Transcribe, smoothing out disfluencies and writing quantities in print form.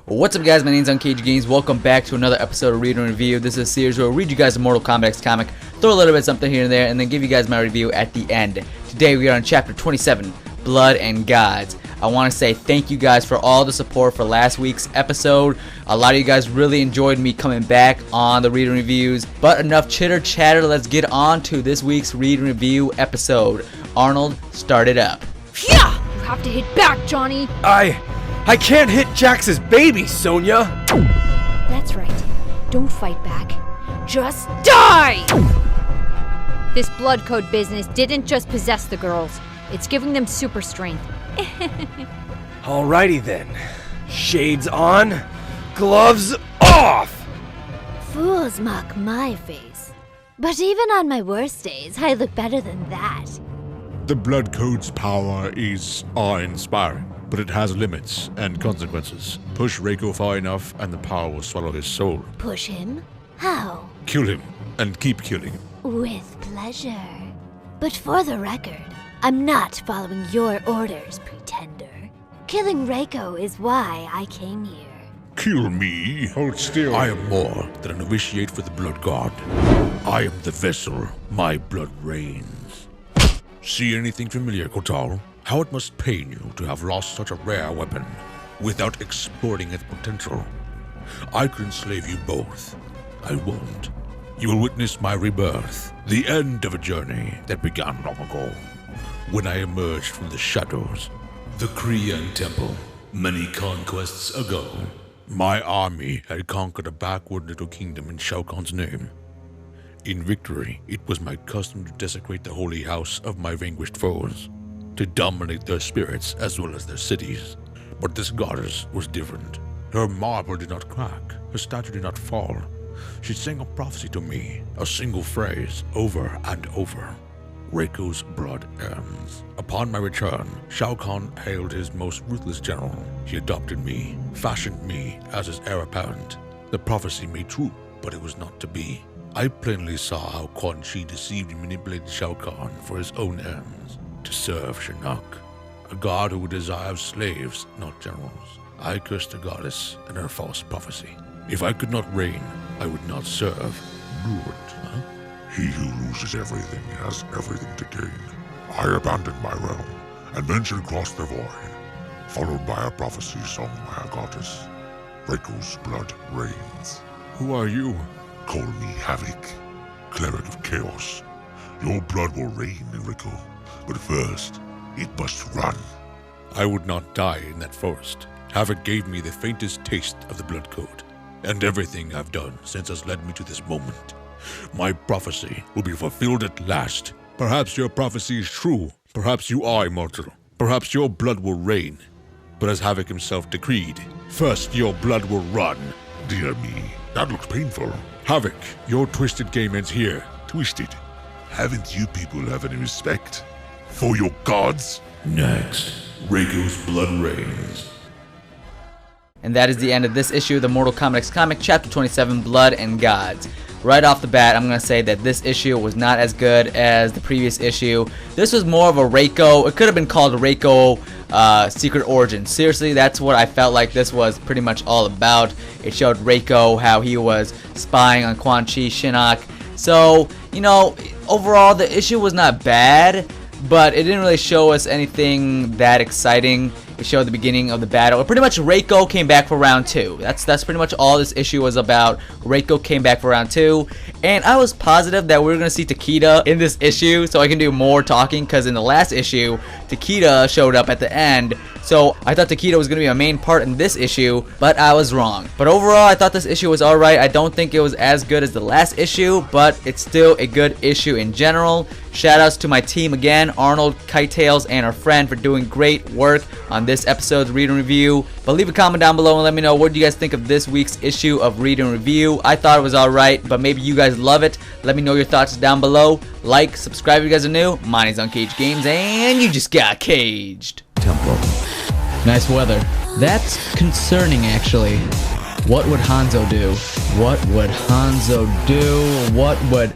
What's up, guys? My name's Uncaged Games. Welcome back to another episode of Read and Review. This is a series where I read you guys a Mortal Kombat X comic, throw a little bit of something here and there, and then give you guys my review at the end. Today we are on Chapter 27, Blood and Gods. I want to say thank you guys for all the support for last week's episode. A lot of you guys really enjoyed me coming back on the Read and Reviews. But enough chitter chatter, let's get on to this week's Read and Review episode. Arnold, start it up. Yeah! You have to hit back, Johnny! I can't hit Jax's baby, Sonya! That's right. Don't fight back. Just die! This blood code business didn't just possess the girls. It's giving them super strength. Alrighty then. Shades on, gloves off! Fools mock my face. But even on my worst days, I look better than that. The Blood Code's power is awe-inspiring, but it has limits and consequences. Push Reiko far enough and the power will swallow his soul. Push him? How? Kill him, and keep killing him. With pleasure. But for the record, I'm not following your orders, pretender. Killing Reiko is why I came here. Kill me? Hold still. I am more than a novitiate for the Blood God. I am the vessel. My blood reigns. See anything familiar, Kotal? How it must pain you to have lost such a rare weapon without exploiting its potential. I could enslave you both. I won't. You will witness my rebirth, the end of a journey that began long ago, when I emerged from the shadows. The Kriyan Temple, many conquests ago. My army had conquered a backward little kingdom in Shao Kahn's name. In victory, it was my custom to desecrate the holy house of my vanquished foes, to dominate their spirits as well as their cities. But this goddess was different. Her marble did not crack, her statue did not fall. She sang a prophecy to me, a single phrase, over and over. Reiko's blood ends. Upon my return, Shao Kahn hailed his most ruthless general. He adopted me, fashioned me as his heir apparent. The prophecy made true, but it was not to be. I plainly saw how Quan Chi deceived and manipulated Shao Kahn for his own ends, to serve Shinnok, a god who would desire slaves, not generals. I cursed the goddess and her false prophecy. If I could not reign, I would not serve. Lord, he who loses everything has everything to gain. I abandoned my realm and ventured across the void, followed by a prophecy sung by a goddess. Reiko's blood reigns. Who are you? Call me Havoc, cleric of chaos. Your blood will reign, Reiko, but first, it must run. I would not die in that forest. Havoc gave me the faintest taste of the Blood Code, and everything I've done since has led me to this moment. My prophecy will be fulfilled at last. Perhaps your prophecy is true. Perhaps you are immortal. Perhaps your blood will reign. But as Havoc himself decreed, first your blood will run. Dear me, that looks painful. Havoc, your twisted game ends here. Twisted. Haven't you people have any respect for your gods? Next, Reiko's blood reigns. And that is the end of this issue of the Mortal Kombat X comic, Chapter 27, Blood and Gods. Right off the bat, I'm going to say that this issue was not as good as the previous issue. This was more of a Reiko, it could have been called Reiko Secret Origin. Seriously, that's what I felt like this was pretty much all about. It showed Reiko, how he was spying on Quan Chi, Shinnok. So, you know, overall the issue was not bad, but it didn't really show us anything that exciting. It showed the beginning of the battle. Pretty much Reiko came back for round 2. That's pretty much all this issue was about. Reiko came back for round 2. And I was positive that we were going to see Takeda in this issue so I can do more talking, because in the last issue, Takeda showed up at the end. So I thought Takeda was going to be a main part in this issue, but I was wrong. But overall, I thought this issue was alright. I don't think it was as good as the last issue, but it's still a good issue in general. Shoutouts to my team again, Arnold, Kitetails, and our friend for doing great work on this episode's Read and Review. But leave a comment down below and let me know what do you guys think of this week's issue of Read and Review. I thought it was alright, but maybe you guys love it. Let me know your thoughts down below. Like, subscribe if you guys are new. My name's Uncaged Games, and you just got caged. Temple. Nice weather. That's concerning, actually. What would Hanzo do? What would Hanzo do? What would